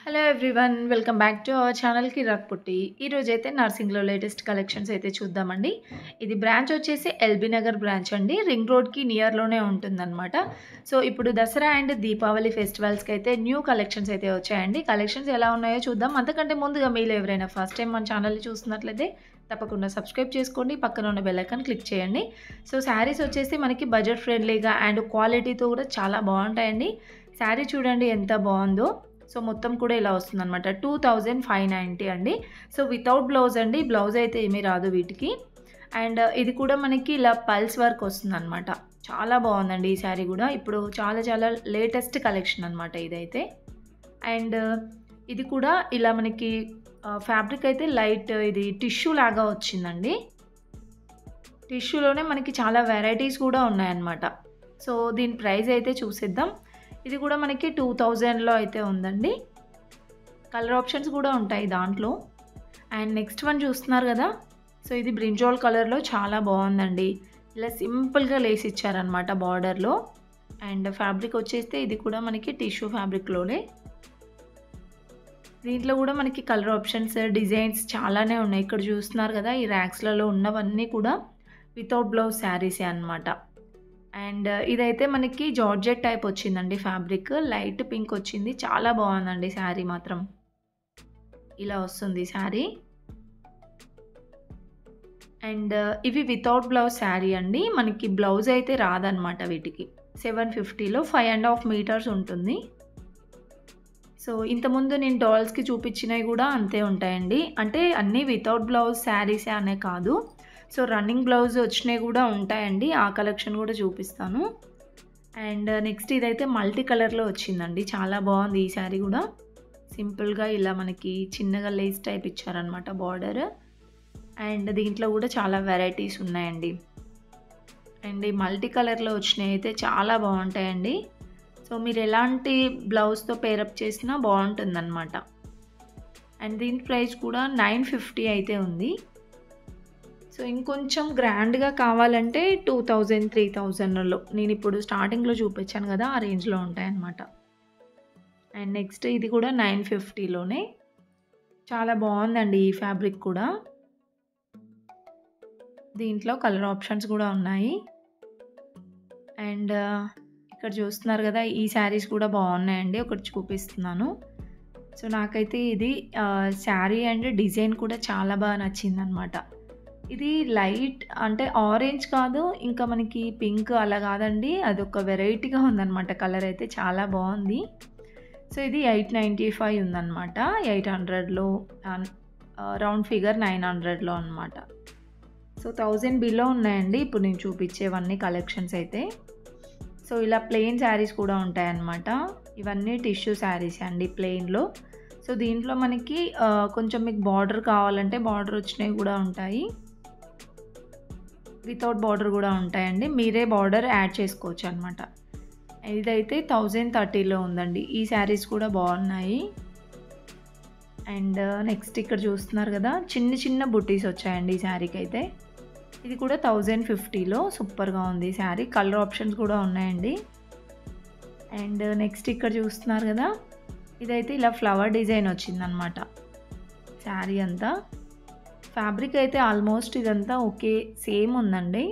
Hello everyone. Welcome back to our channel Kirak Putti. ఈరోజైతే నర్సింగ్‌లో latest collections అయితే చూద్దామండి. ఇది బ్రాంచ్ వచ్చేసి ఎల్బీ నగర్ బ్రాంచ్ అండి. రింగ్ రోడ్‌కి నియర్‌లోనే ఉంటుందనమాట. సో, ఇప్పుడు దసరా అండ్ దీపావళి ఫెస్టివల్స్‌కి అయితే న్యూ కలెక్షన్స్ అయితే వచ్చాయండి. కలెక్షన్స్ ఎలా ఉన్నాయో చూద్దాం. అంతకంటే ముందుగా మీలో ఎవరైనా ఫస్ట్ టైం మన ఛానల్‌ని చూస్తున్నట్లయితే తప్పకుండా సబ్స్క్రైబ్ చేసుకోండి. పక్కన ఉన్న బెల్ ఐకాన్ క్లిక్ చేయండి. సో, శారీస్ వచ్చేసి మనకి బడ్జెట్ ఫ్రెండ్లీగా అండ్ క్వాలిటీతో కూడా చాలా బావుంటాయండి. శారీ చూడండి ఎంత బావుందో. సో, మొత్తం కూడా ఇలా వస్తుందనమాట. 2590 అండి. సో, వితౌట్ బ్లౌజ్ అండి. బ్లౌజ్ అయితే ఏమీ రాదు వీటికి. అండ్ ఇది కూడా మనకి ఇలా పల్స్ వర్క్ వస్తుందనమాట. చాలా బావుందండి ఈ శారీ గూడా. ఇప్పుడు చాలా చాలా లేటెస్ట్ కలెక్షన్ అనమాట ఇదైతే. అండ్ ఇది కూడా ఇలా మనకి ఫ్యాబ్రిక్ అయితే లైట్ ఇది టిష్యూ లాగా వచ్చిందండి. టిష్యూలోనే మనకి చాలా వెరైటీస్ కూడా ఉన్నాయన్నమాట. సో, దీని ప్రైస్ అయితే చూసేద్దాం. ఇది కూడా మనకి 2000లో అయితే ఉందండి. కలర్ ఆప్షన్స్ కూడా ఉంటాయి దాంట్లో. అండ్ నెక్స్ట్ వన్ చూస్తున్నారు కదా. సో, ఇది బ్రింజాల్ కలర్లో చాలా బాగుందండి. ఇలా సింపుల్గా లేస్ ఇచ్చారనమాట బార్డర్లో. అండ్ ఫ్యాబ్రిక్ వచ్చేస్తే ఇది కూడా మనకి టిష్యూ ఫ్యాబ్రిక్లోనే. దీంట్లో కూడా మనకి కలర్ ఆప్షన్స్ డిజైన్స్ చాలానే ఉన్నాయి. ఇక్కడ చూస్తున్నారు కదా, ఈ ర్యాక్స్లలో ఉన్నవన్నీ కూడా వితౌట్ బ్లౌజ్ శారీసే అనమాట. అండ్ ఇదైతే మనకి జార్జెట్ టైప్ వచ్చిందండి ఫ్యాబ్రిక్. లైట్ పింక్ వచ్చింది. చాలా బాగుందండి శారీ మాత్రం. ఇలా వస్తుంది శారీ. అండ్ ఇవి వితౌట్ బ్లౌజ్ శారీ అండి. మనకి బ్లౌజ్ అయితే రాదనమాట వీటికి. 750లో 5.5 మీటర్స్ ఉంటుంది. సో, ఇంతకుముందు నేను డాల్స్కి చూపించినవి కూడా అంతే ఉంటాయండి. అంటే అన్నీ వితౌట్ బ్లౌజ్ శారీసే అనే కాదు. సో, రన్నింగ్ బ్లౌజ్ వచ్చినవి కూడా ఉంటాయండి. ఆ కలెక్షన్ కూడా చూపిస్తాను. అండ్ నెక్స్ట్ ఇదైతే మల్టీ కలర్లో వచ్చిందండి. చాలా బాగుంది ఈ శారీ కూడా. సింపుల్గా ఇలా మనకి చిన్నగా లేస్ టైప్ ఇచ్చారనమాట బార్డర్. అండ్ దీంట్లో కూడా చాలా వెరైటీస్ ఉన్నాయండి. అండ్ ఈ మల్టీ కలర్లో వచ్చినవి అయితే చాలా బాగుంటాయండి. సో, మీరు ఎలాంటి బ్లౌజ్తో పేరప్ చేసినా బాగుంటుందన్నమాట. అండ్ దీని ప్రైస్ కూడా 950 అయితే ఉంది. సో, ఇంకొంచెం గ్రాండ్గా కావాలంటే 2000, 3000లో నేను ఇప్పుడు స్టార్టింగ్లో చూపించాను కదా, ఆ రేంజ్లో ఉంటాయన్నమాట. అండ్ నెక్స్ట్ ఇది కూడా 950లోనే. చాలా బాగుందండి ఈ ఫ్యాబ్రిక్ కూడా. దీంట్లో కలర్ ఆప్షన్స్ కూడా ఉన్నాయి. అండ్ ఇక్కడ చూస్తున్నారు కదా, ఈ శారీస్ కూడా బాగున్నాయండి. ఒకటి చూపిస్తున్నాను. సో, నాకైతే ఇది శారీ అండ్ డిజైన్ కూడా చాలా బాగా నచ్చిందనమాట. ఇది లైట్ అంటే ఆరెంజ్ కాదు, ఇంకా మనకి పింక్ అలా కాదండి. అదొక వెరైటీగా ఉందనమాట. కలర్ అయితే చాలా బాగుంది. సో, ఇది 895 ఉందనమాట. 800లో రౌండ్ ఫిగర్ 900లో అనమాట. సో, 1000 బిలో ఉన్నాయండి ఇప్పుడు నేను చూపించేవన్నీ కలెక్షన్స్ అయితే. సో, ఇలా ప్లెయిన్ శారీస్ కూడా ఉంటాయన్నమాట. ఇవన్నీ టిష్యూ శారీస్ అండి ప్లెయిన్లో. సో, దీంట్లో మనకి కొంచెం మీకు బార్డర్ కావాలంటే బార్డర్ వచ్చినవి కూడా ఉంటాయి. వితౌట్ బార్డర్ కూడా ఉంటాయండి. మీరే బార్డర్ యాడ్ చేసుకోవచ్చు అనమాట. ఇదైతే 1030లో ఉందండి. ఈ శారీస్ కూడా బాగున్నాయి. అండ్ నెక్స్ట్ ఇక్కడ చూస్తున్నారు కదా, చిన్న చిన్న బుట్టీస్ వచ్చాయండి ఈ శారీకి అయితే. ఇది కూడా 1050లో సూపర్గా ఉంది ఈ శారీ. కలర్ ఆప్షన్స్ కూడా ఉన్నాయండి. అండ్ నెక్స్ట్ ఇక్కడ చూస్తున్నారు కదా, ఇదైతే ఇలా ఫ్లవర్ డిజైన్ వచ్చిందనమాట శారీ అంతా. ఫ్యాబ్రిక్ అయితే ఆల్మోస్ట్ ఇదంతా ఓకే సేమ్ ఉందండి.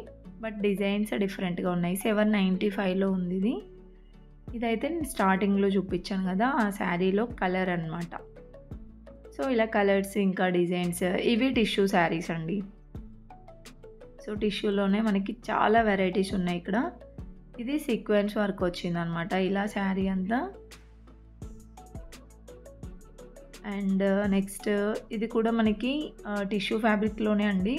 బట్ డిజైన్స్ డిఫరెంట్గా ఉన్నాయి. 795లో ఉంది ఇది. ఇదైతే నేను స్టార్టింగ్లో చూపించాను కదా, ఆ శారీలో కలర్ అనమాట. సో, ఇలా కలర్స్ ఇంకా డిజైన్స్ ఇవి టిష్యూ శారీస్ అండి. సో, టిష్యూలోనే మనకి చాలా వెరైటీస్ ఉన్నాయి ఇక్కడ. ఇది సీక్వెన్స్ వర్క్ వచ్చిందనమాట ఇలా శారీ అంతా. అండ్ నెక్స్ట్ ఇది కూడా మనకి టిష్యూ ఫ్యాబ్రిక్లోనే అండి.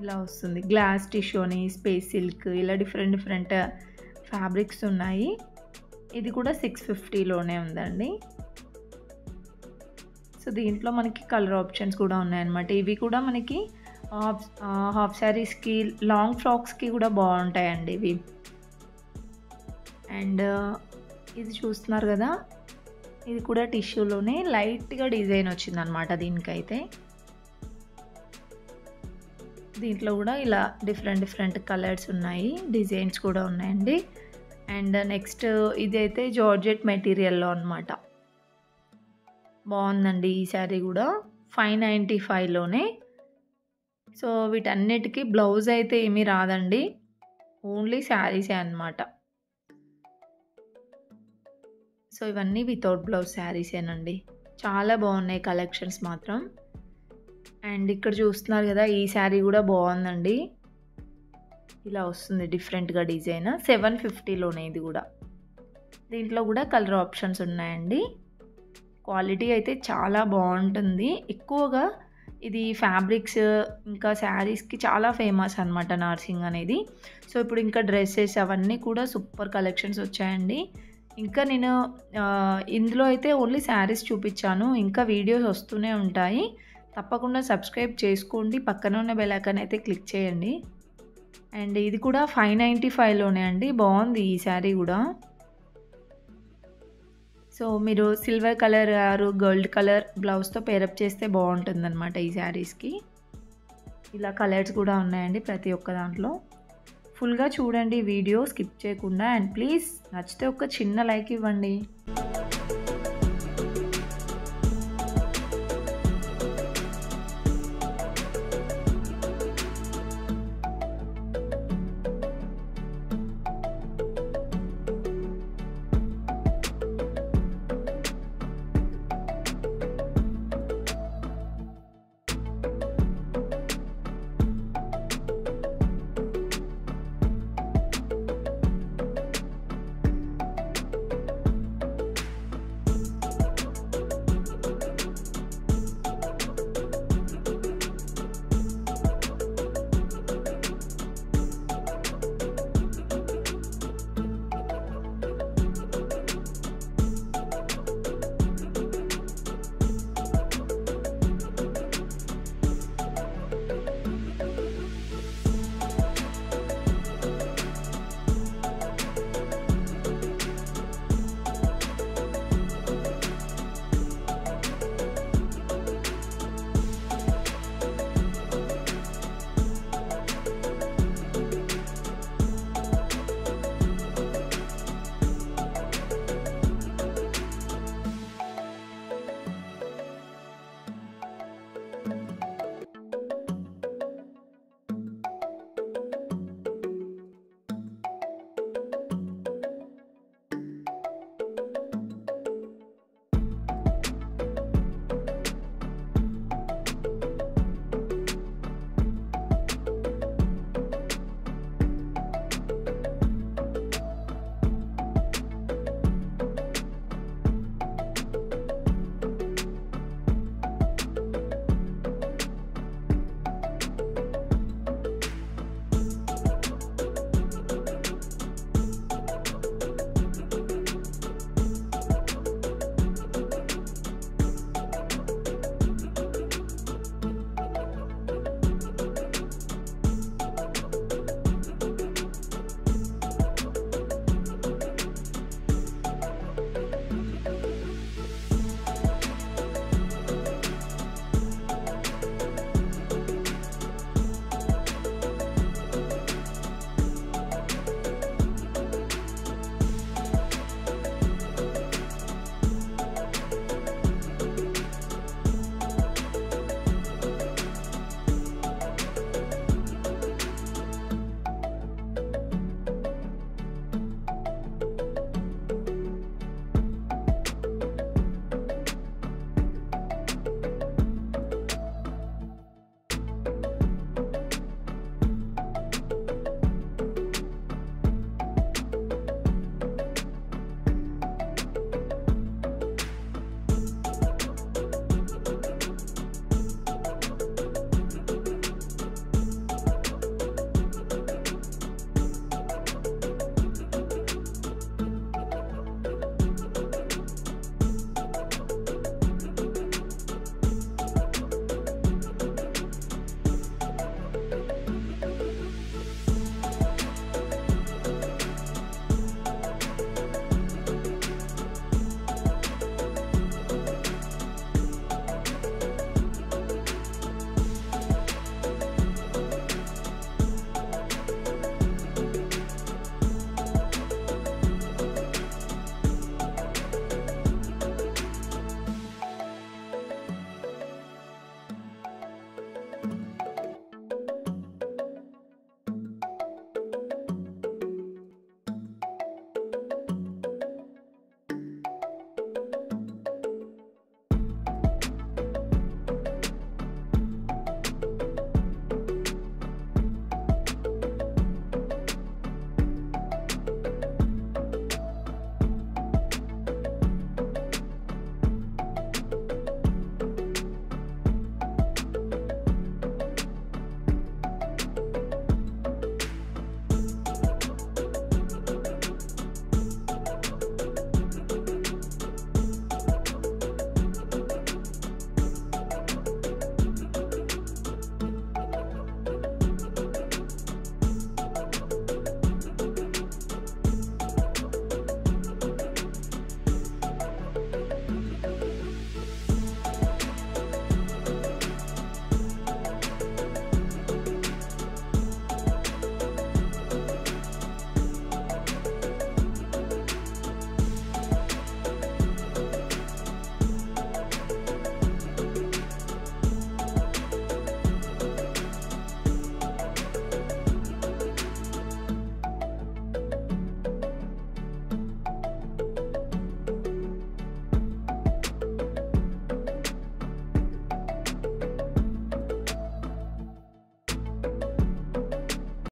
ఇలా వస్తుంది. గ్లాస్ టిష్యూ అని, స్పేస్ సిల్క్, ఇలా డిఫరెంట్ డిఫరెంట్ ఫ్యాబ్రిక్స్ ఉన్నాయి. ఇది కూడా 650లోనే ఉందండి. సో, దీంట్లో మనకి కలర్ ఆప్షన్స్ కూడా ఉన్నాయన్నమాట. ఇవి కూడా మనకి హాఫ్ శారీస్కి, లాంగ్ ఫ్రాక్స్కి కూడా బాగుంటాయండి ఇవి. అండ్ ఇది చూస్తున్నారు కదా, ఇది కూడా టిష్యూలోనే లైట్గా డిజైన్ వచ్చిందనమాట దీనికైతే. దీంట్లో కూడా ఇలా డిఫరెంట్ డిఫరెంట్ కలర్స్ ఉన్నాయి, డిజైన్స్ కూడా ఉన్నాయండి. అండ్ నెక్స్ట్ ఇదైతే జార్జెట్ మెటీరియల్‌లో అనమాట. బావుందండి ఈ శారీ గూడా. 595లోనే. సో, వీటన్నిటికి బ్లౌజ్ అయితే ఏమీ రాదండి. ఓన్లీ శారీసే అనమాట. సో, ఇవన్నీ వితౌట్ బ్లౌజ్ శారీసేనండి. చాలా బాగున్నాయి కలెక్షన్స్ మాత్రం. అండ్ ఇక్కడ చూస్తున్నారు గదా! ఈ శారీ గూడా బావుందండి. ఇలా వస్తుంది డిఫరెంట్‌గా డిజైన్. 750లోనే ఇది గూడా. దీంట్లో గూడా కలర్ ఆప్షన్స్ ఉన్నాయండి. క్వాలిటీ అయితే చాలా బావుంటుంది. ఎక్కువగా ఇది ఫ్యాబ్రిక్స్ ఇంకా శారీస్‌కి చాలా ఫేమస్ అనమాట నార్సింగ్ అనేది. సో, ఇప్పుడు ఇంకా డ్రెసెస్ అవన్నీ కూడా సూపర్ కలెక్షన్స్ వచ్చాయండి. ఇంకా నేను ఇందులో అయితే ఓన్లీ శారీస్ చూపిచ్చాను. ఇంకా వీడియోస్ వస్తూనే ఉంటాయి. తప్పకుండా సబ్స్క్రైబ్ చేసుకోండి. పక్కన ఉన్న బెల్ ఐకాన్ అయితే క్లిక్ చేయండి. అండ్ ఇది కూడా 595లోనే అండి. బావుంది ఈ శారీ గూడా. సో, మీరు silver colour or gold colour బ్లౌజ్‌తో పేరప్ చేస్తే బావుంటుందనమాట ఈ శారీస్‌కి. ఇలా కలర్స్ కూడా ఉన్నాయండి ప్రతి ఒక్క దాంట్లో. ఫుల్‌గా చూడండి వీడియో స్కిప్ చేయకుండా. అండ్ ప్లీజ్ నచ్చితే ఒక చిన్న లైక్ ఇవ్వండి.